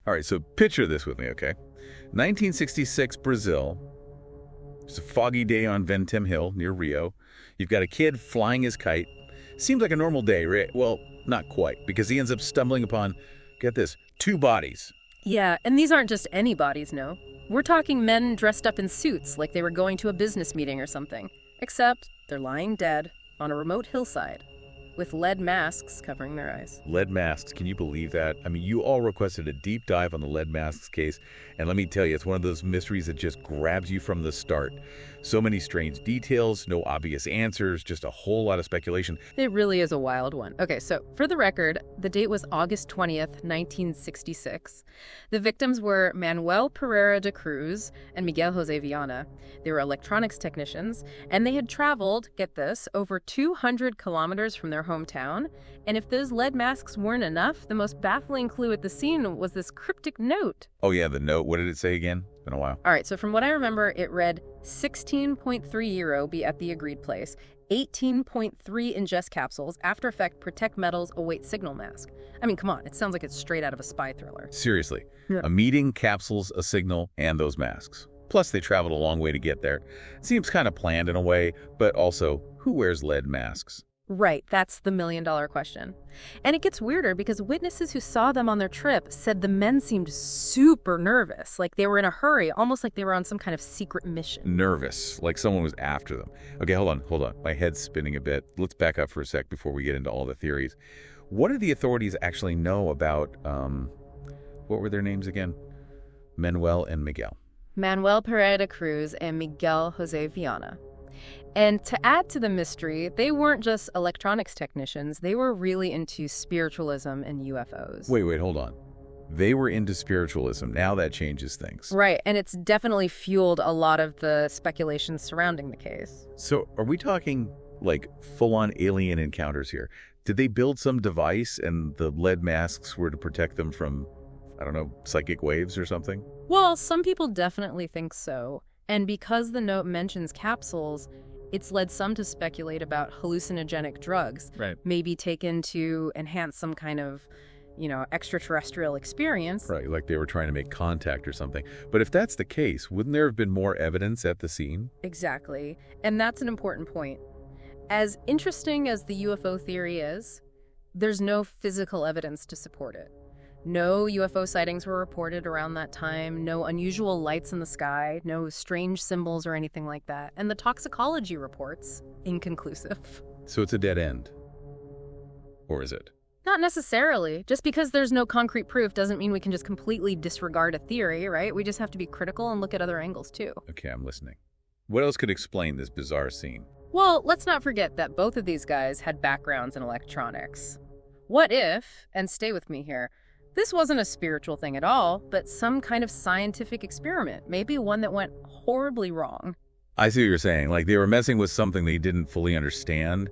All right, so picture this with me, okay? 1966 Brazil. It's a foggy day on Ventim Hill near Rio. You've got a kid flying his kite. Seems like a normal day, right? Well, not quite, because he ends up stumbling upon, get this, two bodies. Yeah, and these aren't just any bodies, no. We're talking men dressed up in suits like they were going to a business meeting or something. Except they're lying dead on a remote hillside with lead masks covering their eyes. Lead masks, can you believe that? I mean, you all requested a deep dive on the lead masks case, and let me tell you, it's one of those mysteries that just grabs you from the start. So many strange details, no obvious answers, just a whole lot of speculation. It really is a wild one. Okay, so for the record, the date was August 20th, 1966. The victims were Manuel Pereira de Cruz and Miguel Jose Viana. They were electronics technicians, and they had traveled, get this, over 200 kilometers from their hometown. And if those lead masks weren't enough, the most baffling clue at the scene was this cryptic note. Oh yeah, the note. What did it say again? It's been a while. All right, so from what I remember, it read 16.3 euro be at the agreed place, 18.3 ingest capsules, after effect protect metals await signal mask. I mean, come on, it sounds like it's straight out of a spy thriller. Seriously. Yeah. A meeting, capsules, a signal, and those masks. Plus, they traveled a long way to get there. Seems kind of planned in a way, but also, who wears lead masks? Right, that's the million-dollar question. And it gets weirder because witnesses who saw them on their trip said the men seemed super nervous, like they were in a hurry, almost like they were on some kind of secret mission. Nervous, like someone was after them. Okay, hold on. My head's spinning a bit. Let's back up for a sec before we get into all the theories. What do the authorities actually know about, what were their names again? Manuel and Miguel. Manuel Pereira de Cruz and Miguel Jose Viana. And to add to the mystery, they weren't just electronics technicians. They were really into spiritualism and UFOs. Wait, hold on. They were into spiritualism. Now that changes things. Right, and it's definitely fueled a lot of the speculation surrounding the case. So are we talking, like, full-on alien encounters here? Did they build some device and the lead masks were to protect them from, I don't know, psychic waves or something? Well, some people definitely think so. And because the note mentions capsules, it's led some to speculate about hallucinogenic drugs, Right. maybe taken to enhance some kind of, extraterrestrial experience. Right, like they were trying to make contact or something. But if that's the case, wouldn't there have been more evidence at the scene? Exactly. And that's an important point. As interesting as the UFO theory is, there's no physical evidence to support it. No UFO sightings were reported around that time, no unusual lights in the sky, no strange symbols or anything like that. And the toxicology reports, inconclusive. So it's a dead end. Or is it? Not necessarily. Just because there's no concrete proof doesn't mean we can just completely disregard a theory, right? We just have to be critical and look at other angles too. Okay, I'm listening. What else could explain this bizarre scene? Well, let's not forget that both of these guys had backgrounds in electronics. What if, and stay with me here, this wasn't a spiritual thing at all, but some kind of scientific experiment, maybe one that went horribly wrong. I see what you're saying. Like they were messing with something they didn't fully understand.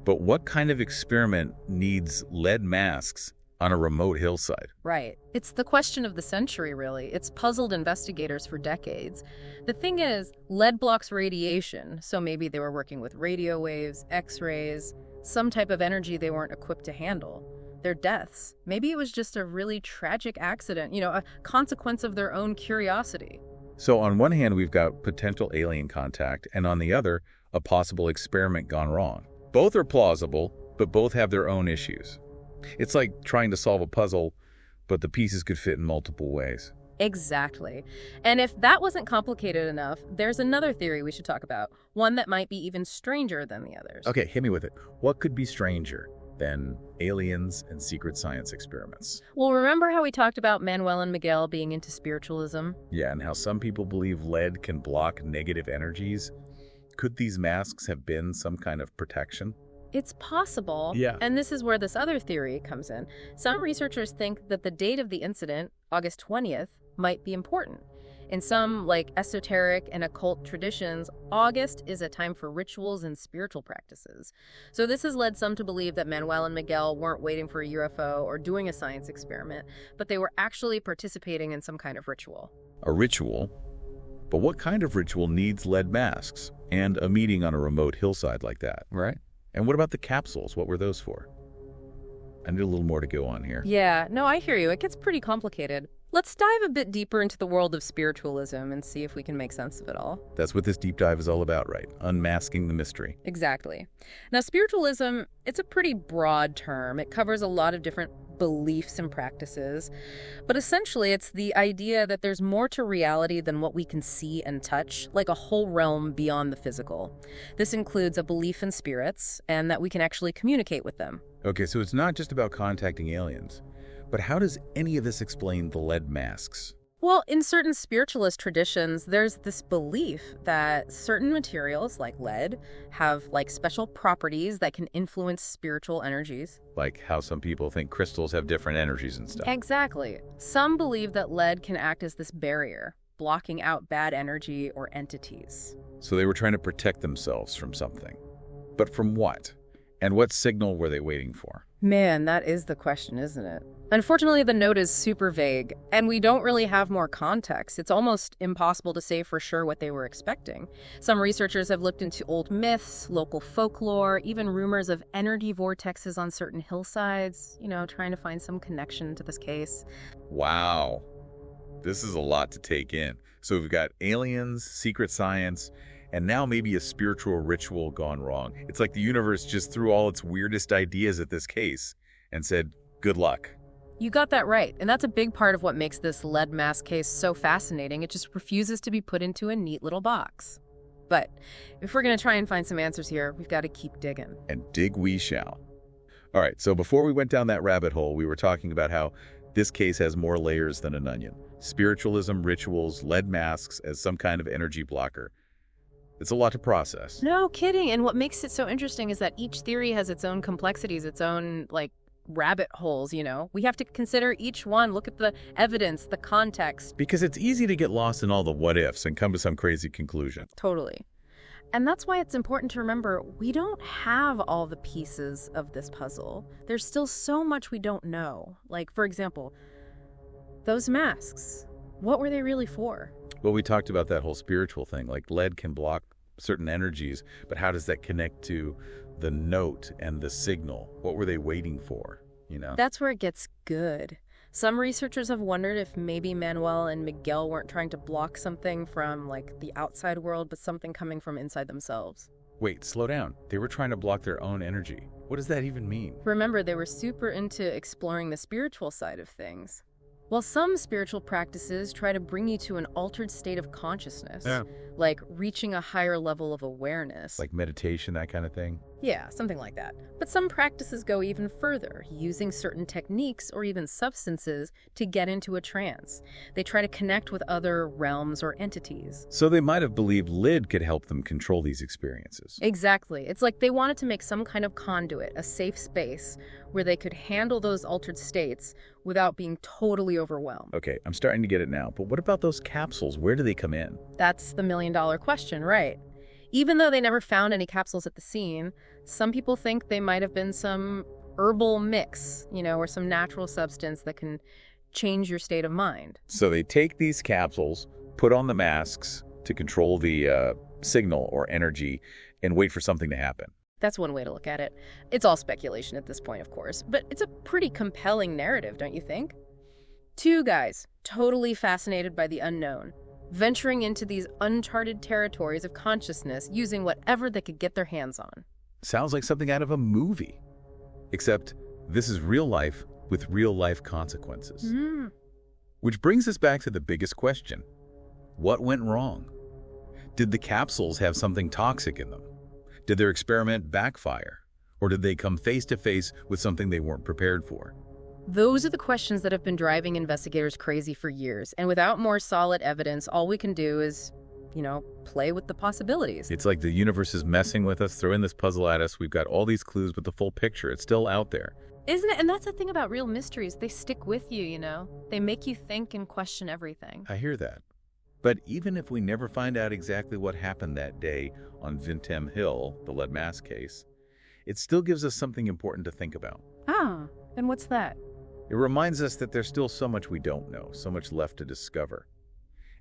But what kind of experiment needs lead masks on a remote hillside? Right. It's the question of the century, really. It's puzzled investigators for decades. The thing is, lead blocks radiation, so maybe they were working with radio waves, X-rays, some type of energy they weren't equipped to handle. Their deaths. Maybe it was just a really tragic accident, a consequence of their own curiosity. So on one hand, we've got potential alien contact, and on the other, a possible experiment gone wrong. Both are plausible, but both have their own issues. It's like trying to solve a puzzle, but the pieces could fit in multiple ways. Exactly. And if that wasn't complicated enough, there's another theory we should talk about, one that might be even stranger than the others. Okay, hit me with it. What could be stranger than aliens and secret science experiments? Well, remember how we talked about Manuel and Miguel being into spiritualism? Yeah, and how some people believe lead can block negative energies? Could these masks have been some kind of protection? It's possible. Yeah. And this is where this other theory comes in. Some researchers think that the date of the incident, August 20th, might be important. In some, esoteric and occult traditions, August is a time for rituals and spiritual practices. So this has led some to believe that Manuel and Miguel weren't waiting for a UFO or doing a science experiment, but they were actually participating in some kind of ritual. A ritual? But what kind of ritual needs lead masks and a meeting on a remote hillside like that? Right. And what about the capsules? What were those for? I need a little more to go on here. Yeah, no, I hear you. It gets pretty complicated. Let's dive a bit deeper into the world of spiritualism and see if we can make sense of it all. That's what this deep dive is all about, right? Unmasking the mystery. Exactly. Now, spiritualism, it's a pretty broad term. It covers a lot of different beliefs and practices. But essentially, it's the idea that there's more to reality than what we can see and touch, like a whole realm beyond the physical. This includes a belief in spirits and that we can actually communicate with them. Okay, so it's not just about contacting aliens. But how does any of this explain the lead masks? Well, in certain spiritualist traditions, there's this belief that certain materials, like lead, have special properties that can influence spiritual energies. Like how some people think crystals have different energies and stuff. Exactly. Some believe that lead can act as this barrier, blocking out bad energy or entities. So they were trying to protect themselves from something. But from what? And what signal were they waiting for? Man, that is the question, isn't it? Unfortunately, the note is super vague, and we don't really have more context. It's almost impossible to say for sure what they were expecting. Some researchers have looked into old myths, local folklore, even rumors of energy vortexes on certain hillsides, trying to find some connection to this case. Wow. This is a lot to take in. So we've got aliens, secret science, and now maybe a spiritual ritual gone wrong. It's like the universe just threw all its weirdest ideas at this case and said, good luck. You got that right, and that's a big part of what makes this lead mask case so fascinating. It just refuses to be put into a neat little box. But if we're going to try and find some answers here, we've got to keep digging. And dig we shall. All right, so before we went down that rabbit hole, we were talking about how this case has more layers than an onion. Spiritualism, rituals, lead masks as some kind of energy blocker. It's a lot to process. No kidding. And what makes it so interesting is that each theory has its own complexities, its own, rabbit holes, We have to consider each one, look at the evidence, the context. Because it's easy to get lost in all the what-ifs and come to some crazy conclusion. Totally. And that's why it's important to remember we don't have all the pieces of this puzzle. There's still so much we don't know. Like, for example, those masks. What were they really for? Well, we talked about that whole spiritual thing. Like lead can block certain energies, but how does that connect to the note and the signal? What were they waiting for, That's where it gets good. Some researchers have wondered if maybe Manuel and Miguel weren't trying to block something from, the outside world, but something coming from inside themselves. Wait, slow down. They were trying to block their own energy. What does that even mean? Remember, they were super into exploring the spiritual side of things. While some spiritual practices try to bring you to an altered state of consciousness, like reaching a higher level of awareness. Like meditation, that kind of thing? Yeah, something like that. But some practices go even further, using certain techniques or even substances to get into a trance. They try to connect with other realms or entities. So they might have believed lead could help them control these experiences. Exactly. It's like they wanted to make some kind of conduit, a safe space, where they could handle those altered states without being totally overwhelmed. Okay, I'm starting to get it now, but what about those capsules? Where do they come in? That's the million-dollar question, right? Even though they never found any capsules at the scene, some people think they might have been some herbal mix, or some natural substance that can change your state of mind. So they take these capsules, put on the masks to control the signal or energy, and wait for something to happen. That's one way to look at it. It's all speculation at this point, of course, but it's a pretty compelling narrative, don't you think? Two guys, totally fascinated by the unknown, venturing into these uncharted territories of consciousness using whatever they could get their hands on. Sounds like something out of a movie. Except this is real life with real life consequences. Which brings us back to the biggest question. What went wrong? Did the capsules have something toxic in them? Did their experiment backfire? Or did they come face to face with something they weren't prepared for? Those are the questions that have been driving investigators crazy for years. And without more solid evidence, all we can do is, play with the possibilities. It's like the universe is messing with us, throwing this puzzle at us. We've got all these clues, but the full picture, it's still out there. Isn't it? And that's the thing about real mysteries. They stick with you, They make you think and question everything. I hear that. But even if we never find out exactly what happened that day on Vintem Hill, the lead mask case, it still gives us something important to think about. Ah, and what's that? It reminds us that there's still so much we don't know, so much left to discover.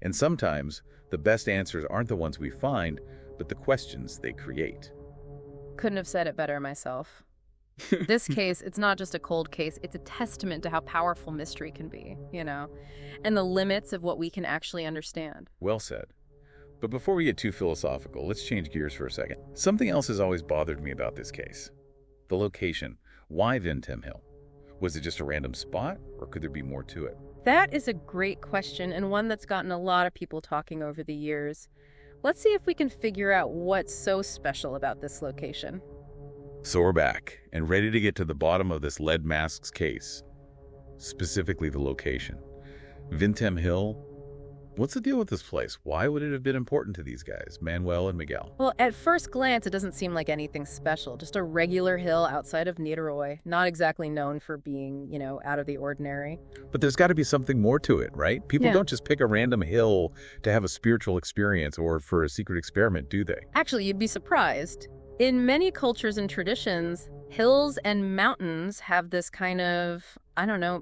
And sometimes, the best answers aren't the ones we find, but the questions they create. Couldn't have said it better myself. This case, it's not just a cold case, it's a testament to how powerful mystery can be, and the limits of what we can actually understand. Well said. But before we get too philosophical, let's change gears for a second. Something else has always bothered me about this case. The location. Why Vintem Hill? Was it just a random spot, or could there be more to it? That is a great question, and one that's gotten a lot of people talking over the years. Let's see if we can figure out what's so special about this location. So we're back, and ready to get to the bottom of this lead masks case. Specifically the location. Vintem Hill. What's the deal with this place? Why would it have been important to these guys, Manuel and Miguel? Well, at first glance, it doesn't seem like anything special. Just a regular hill outside of Niterói, not exactly known for being, out of the ordinary. But there's got to be something more to it, right? People don't just pick a random hill to have a spiritual experience or for a secret experiment, do they? Actually, you'd be surprised. In many cultures and traditions, hills and mountains have this kind of,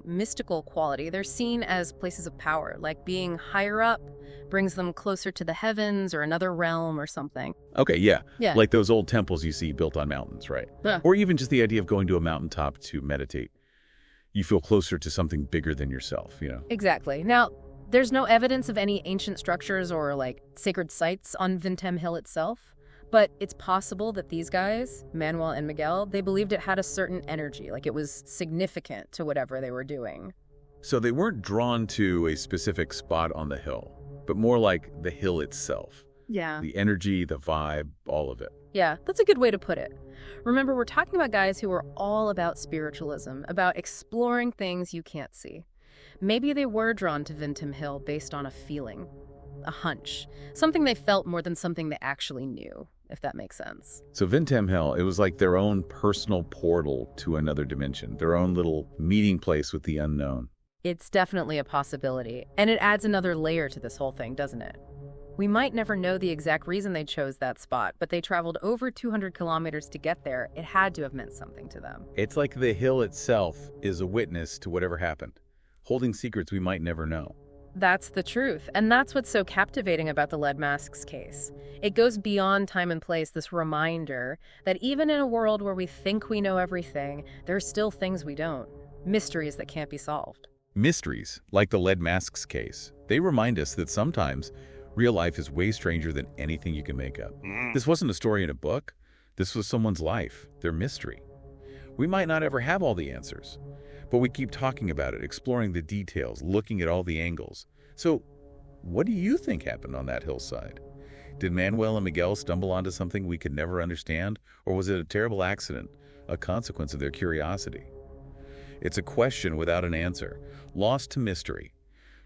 mystical quality. They're seen as places of power, like being higher up brings them closer to the heavens or another realm or something. Okay, yeah. Like those old temples you see built on mountains, right? Yeah. Or even just the idea of going to a mountaintop to meditate. You feel closer to something bigger than yourself, Exactly. Now, there's no evidence of any ancient structures or, sacred sites on Vintem Hill itself. But it's possible that these guys, Manuel and Miguel, they believed it had a certain energy, like it was significant to whatever they were doing. So they weren't drawn to a specific spot on the hill, but more like the hill itself. Yeah. The energy, the vibe, all of it. Yeah, that's a good way to put it. Remember, we're talking about guys who are all about spiritualism, about exploring things you can't see. Maybe they were drawn to Vintem Hill based on a feeling, a hunch, something they felt more than something they actually knew, if that makes sense. So Vintem Hill, it was like their own personal portal to another dimension, their own little meeting place with the unknown. It's definitely a possibility, and it adds another layer to this whole thing, doesn't it? We might never know the exact reason they chose that spot, but they traveled over 200 kilometers to get there. It had to have meant something to them. It's like the hill itself is a witness to whatever happened, holding secrets we might never know. That's the truth, and that's what's so captivating about the lead masks case. It goes beyond time and place, this reminder that even in a world where we think we know everything, there are still things we don't, mysteries that can't be solved. Mysteries, like the lead masks case, they remind us that sometimes real life is way stranger than anything you can make up. This wasn't a story in a book. This was someone's life, their mystery. We might not ever have all the answers, but we keep talking about it, exploring the details, looking at all the angles. So, what do you think happened on that hillside? Did Manuel and Miguel stumble onto something we could never understand, or was it a terrible accident, a consequence of their curiosity? It's a question without an answer, lost to mystery,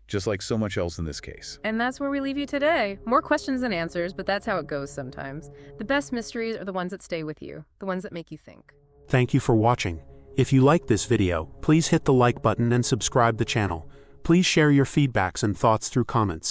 just like so much else in this case. And that's where we leave you today. More questions than answers, but that's how it goes sometimes. The best mysteries are the ones that stay with you, the ones that make you think. Thank you for watching. If you liked this video, please hit the like button and subscribe the channel. Please share your feedbacks and thoughts through comments.